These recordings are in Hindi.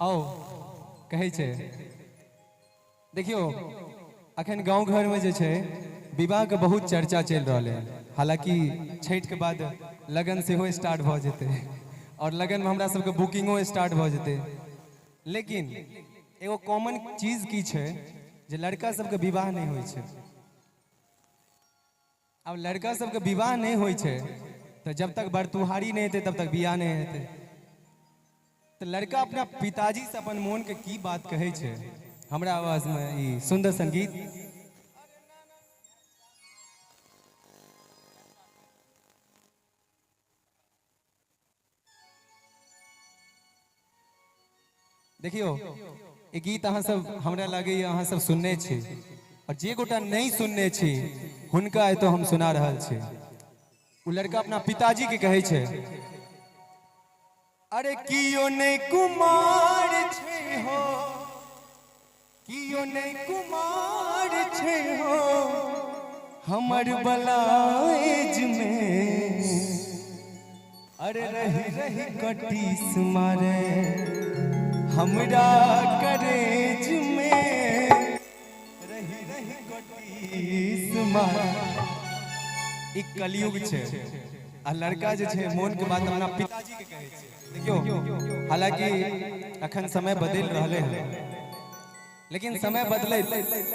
आओ कहै छै देखियो अखन गांव घर में जे छै विवाह के बहुत चर्चा चल रहा है। हालांकि छठ के बाद लगन से हो स्टार्ट भ जेते और लगन में हमरा सबके बुकिंगो स्टार्ट भ जेते। लेकिन एगो कॉमन चीज की छै जे लड़का सबके विवाह नहीं होय छै। अब लड़का सबके विवाह नहीं होय छै तो जब तक बरतुहारी नहीं हेते तब तक बियाह नहीं हेते। तो लड़का अपना पिताजी से अपन मन के की बात कहे छै हमरा आवाज में ई सुंदर संगीत। देखियो ये गीत अहाँ सब हमरा लगे अहाँ सब सुनने छी और जे गोटा नहीं सुनने छी हुनका तो हम सुना रहल छी। उ लड़का अपना पिताजी के कहे छै अरे कियो नहीं कुमार छे हो, कियो नहीं कुमार छे हो हमर बलाएज में। अरे रही रही कटीस मारे हमरा करेज में, रही रही कटीस मारे। एक कलयुग छे आ लड़का जे छे मोन के बात अपना पिताजी के कहे छे। देखियो हालांकि अखन समय बदल रहले हैं लेकिन समय बदले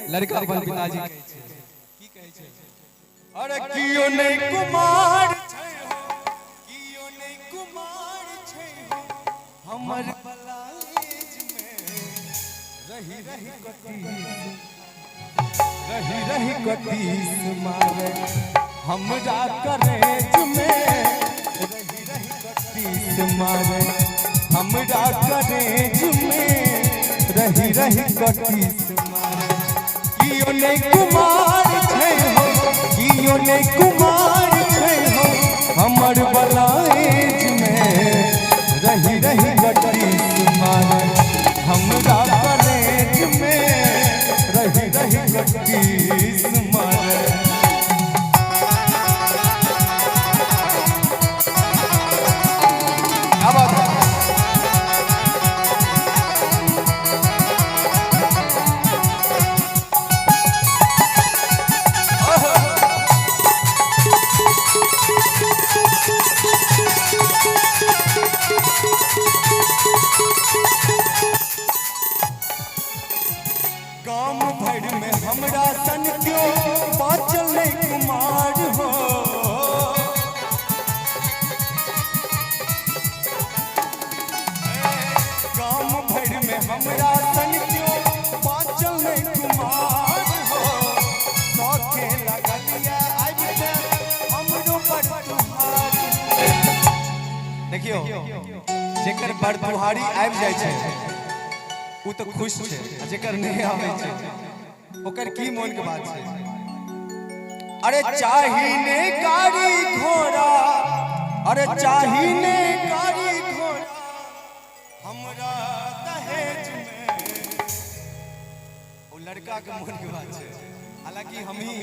लड़का अपन पिताजी कहे छे की कहे छे अरे कियो नहीं कुमार छे हो, कियो नहीं कुमार छे हो हमर बलाएज में। रही रही कटीस, रही रही कटीस मारे हमरा करेज में। रही रही कटीस मारे हमरा करेज में, रही रही कटीस मारे। कियो नहीं कुमार छे हो, कियो नहीं कुमार छे हो हमर बलाएज में। रही रही कटीस मारे हमरा करेज में, रही रही कटीस मारे। गाम भर में हमरा सन क्यों बाचल नहीं कुमार हो। गाम भर में हमरा सन क्यों बाचल नहीं कुमार हो। सौखे लगलिया आइबे हमरो बरतुहारी। देखियो जेकर बरतुहारी आबि जाय छै उ तो खुश छे, जेकर नहीं आवे छे ओकर की मन के बात छे। अरे चाहिने गाड़ी घोड़ा, अरे चाहिने गाड़ी घोड़ा हमरा दहेज में। वो लड़का के मन के बात छे। हालांकि हम ही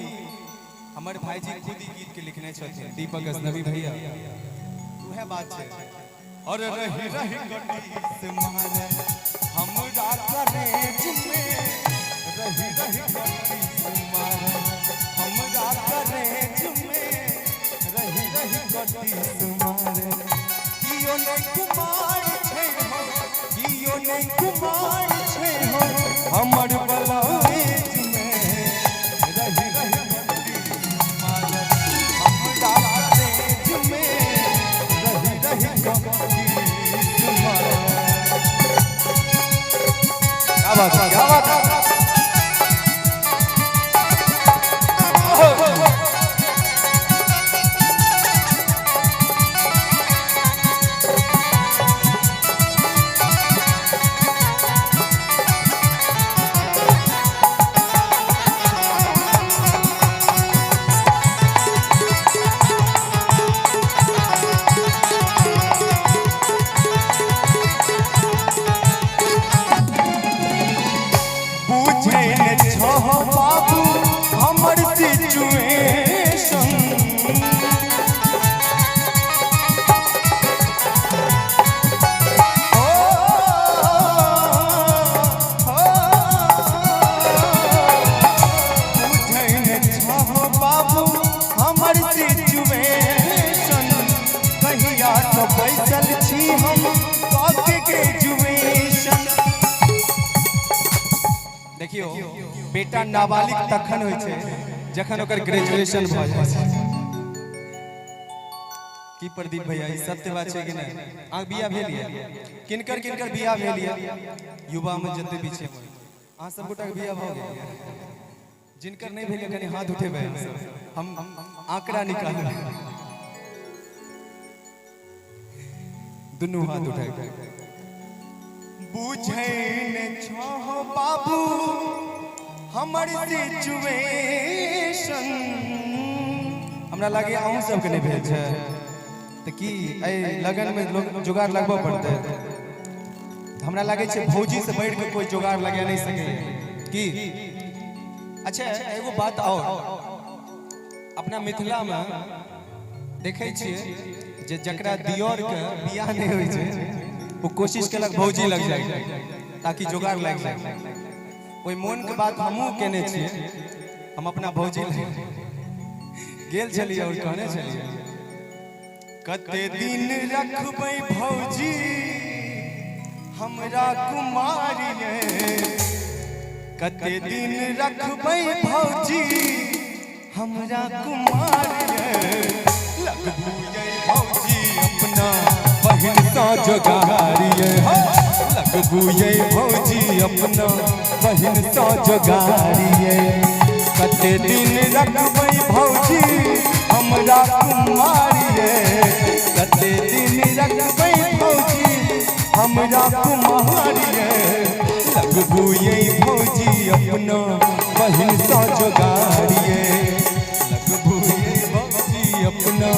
हमर भाईजी खुद ही गीत के लिखने छथिन, दीपक असनवी भैया उहे बात छे। और रही रही कटीस मारे हमरा करेज में। रही रही कटीस मारे हमरा करेज में, रही रही कटीस मारे। कियो नहीं कुमार छे हो, कियो नहीं कुमार छे हो हमर बलाएज में। रही रही कटीस मारे हमरा करेज में, रही रही कटीस मारे। क्या बात है, क्या बात है। देखियो बेटा नाबालिग तखन होय छै जखन ओकर ग्रेजुएशन भ जाय छै। की प्रदीप भैया ई सत्य बात छै कि नहीं? आ बियाह भेल ये किनकर किनकर बियाह भेल ये युवा में जते भी छै आ सब गोटा के बियाह भ गेल ये। जिनकर नहीं भेल कनी हाथ उठेबै हम आंकड़ा निकालबै। दुनू हाथ उठाए बुझै ने छहो बाबू हमर सिचुएशन। हमरा लागे अहूँ सबके नहीं भेल छै त की ए लगन में लोग जुगाड़ लगबो पड़तै। हमरा लागे छै भौजी से बढ़ के कोई जुगाड़ लगा नहीं सके की। अच्छा एगो बात और अपना मिथिला में देखे छियै जे जकरा दियोर के बियाह नहीं होय छै वो कोशिश केलक भौजी लग जाए ताकि जुगाड़ लग जाए। ओई मोन के बात हमहू केने छियै। हम अपना भौजी गेल छलिए और कहने छलिए कते दिन रखबै भौजी हमरा कुमारिये। कते दिन रखबै भौजी हमरा कुमारिये। लगबू ये भौजी अपना बहिन सा जोगारिये। लगबू ये भौजी अपना बहिन सा जोगारिये। कते दिन रखबै भौजी हमरा कुमारिये। कते दिन रखबै भौजी हमरा कुमारिये। लगबू ये भौजी अपना बहिन सा जोगारिये। लगबू ये भौजी अपना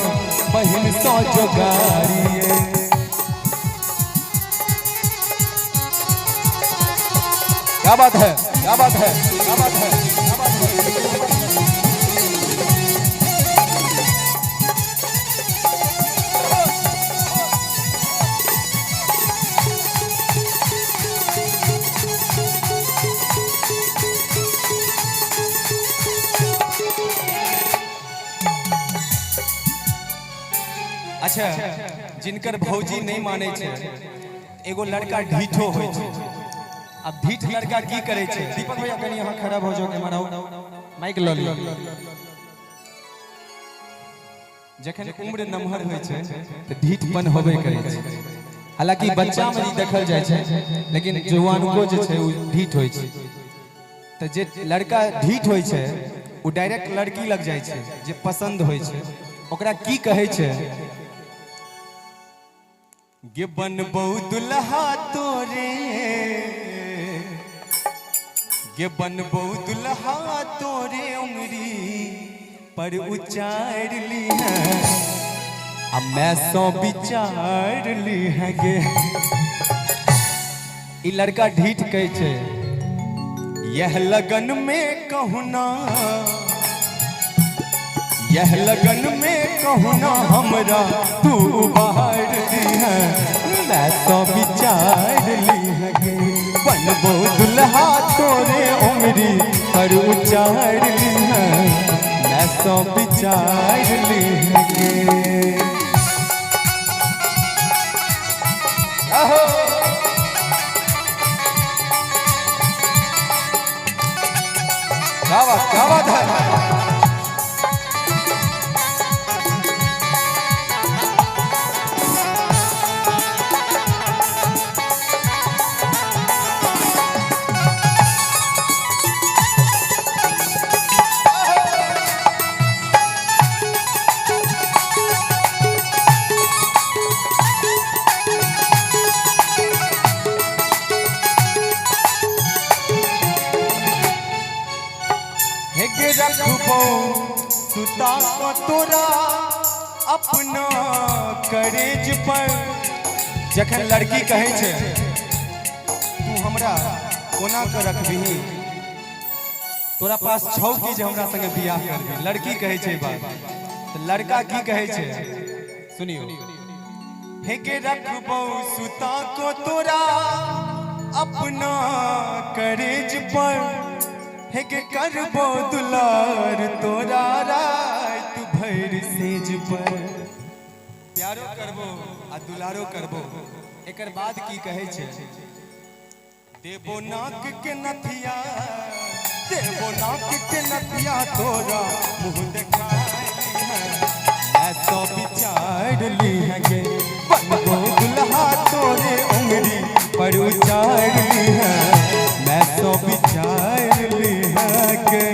बहिन सा जोगारिये। क्या बात है, क्या बात है, क्या बात है, क्या बात है। अच्छा जिनकर भौजी नहीं माने छे एगो लड़का ढीठो होय छे। अब ढीठ लड़का की करे छे? दीपक भैया कनी यहाँ खड़ा हो जाओ, कैमरा माइक ल लियो। जखन उम्र नमहर होय छे त ढीठपन होबे करे छे। हालांकि बच्चा में ई देखल जाय छे लेकिन जवानको जे छे उ ढीठ होय छे। त जे लड़का ढीठ होय छे उ डायरेक्ट लड़की लग जाय छे जे पसंद होय छे। ओकरा की कहे छे? गे बनबौ दुल्हा तोरे, गे बनबौ दुल्हा तोरे उंगरी पर उचार ली है। अब मैं सो विचार ली है गे। ई लड़का ढीठ कहे छे यह लगन में कहूना, यह लगन में कहूना हमरा तू बाहर ली है। मैं तो विचार ली है गे। बनबो दुल्हा तोरे उमरी पर उचार ली है। मैं तो विचार ली है गे। क्या बात है। रखबो सुता को तोरा अपना करेज पर। जखन लड़की कहे छे तू हमरा कोना के रखबी, तोरा पास छौ की जे हमरा संगे बियाह करबी। लड़की कहे छे बात तो लड़का की कहे छे सुनियो। हे के रखबो सुता को तोरा अपना करेज पर। हे के करबो दुलार तोरा रात भर सेज पर। प्यारो करबो आ दुलारो करबो। एकर बाद की कहे छे देवो नाक के नथिया, देवो नाक के नथिया तोरा मुँह दिखाई है, मैं तो विचार ली है गे बनबो दुल्हा तोरे उंगली पर उचार ली है, मैं तो विचार ली है गे।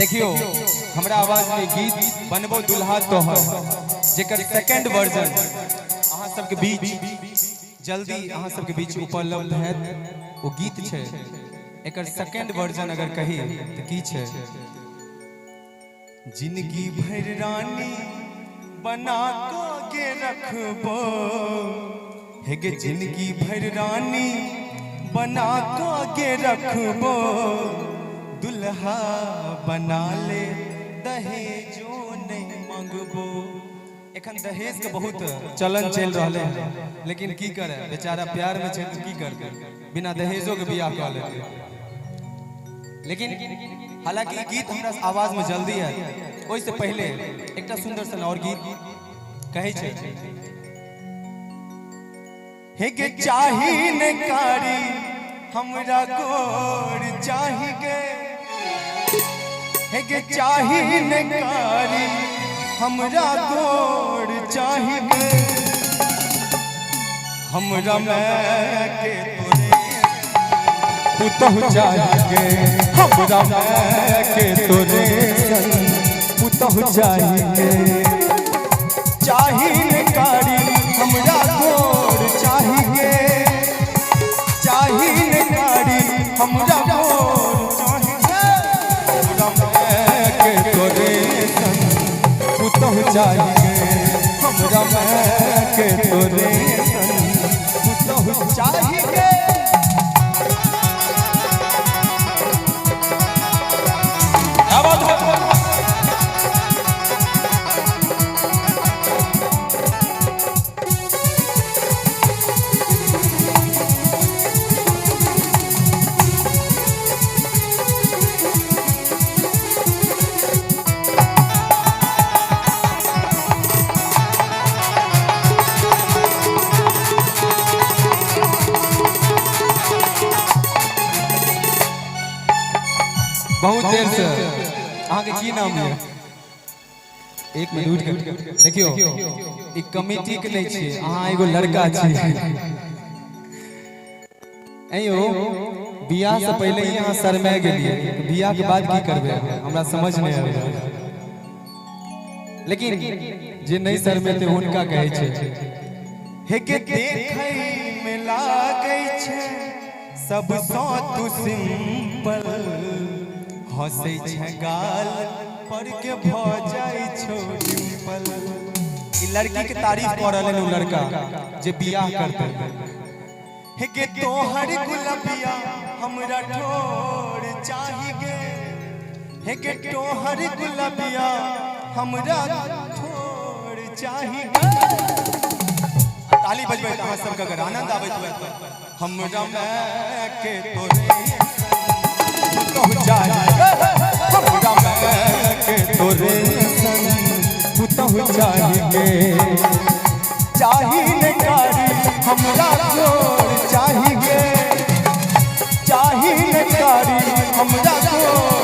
देखियो हमरा आवाज में गीत बनबो दुल्हा तोहर जेकर सेकंड वर्जन अहाँ सबके बीच जल्दी अहाँ सबके बीच उपलब्ध है। वो गीत छे एकर सेकंड वर्जन अगर कही तो की छे, जिंदगी भर रानी बना के रखबो हे गे, जिंदगी भर रानी बना के रखबो, दुल्हा बना ले दहेजो नहीं मांगबो। एखन दहेज के बहुत चलन चल रहा है, लेकिन की करे बेचारा प्यार में छे तो की करते बिना दहेजो के बियाह कर ले। लेकिन हालांकि गीत हमरा आवाज में जल्दी है, ओइसे पहले एकटा सुंदर सन और गीत कहे छे, हे गे चाही ने कारी हमरा गोर चाही गे, हे गे चाही ने कारी हमरा गोर चाही गे, हमरा मैं के तोरे पुतहु चाही गे, हमरा मैं के तोरे पुतहु चाही गे, चाही ने कारी हमरा गोर चाही गे, चाही ने कारी हमरा गोर चाही गे, हमरा के तोरे पुतहु चाही गे, हमरा मैं के तोरे पुतहु चाही गे। बहुत देर से अहाँ के की नाम है? एक मिनट देखियो ई कमिटी के नहीं छी, अहाँ एगो लड़का छी। अयो बियाह से पहले ही अहाँ शर्मा गेलिए, बियाह के बाद की करबे हमरा समझ नहीं आवे। लेकिन जे नहीं शर्मेते हुनका कहे छे, हे के देखै में लागै छे सब सौ तू सिंपल, हंसै छे गाल पर के भ जाय छो डिंपल। ई लड़की के तारीफ कर रहले उ लड़का जे बियाह करते, हे गे तोहर गुलाबिया हमरा ठोर चाही गे, हे गे तोहर गुलाबिया हमरा ठोर चाही गे। ताली बजबै त अहाँ सबके अगर आनंद आबैत हुए त हमरा मैं के तोरे पुतहु चाही गे, हमरा मैं के तोरे पुतहु चाही गे, चाही ने कारी हमरा गोर चाही गे, चाही ने कारी हमरा गोर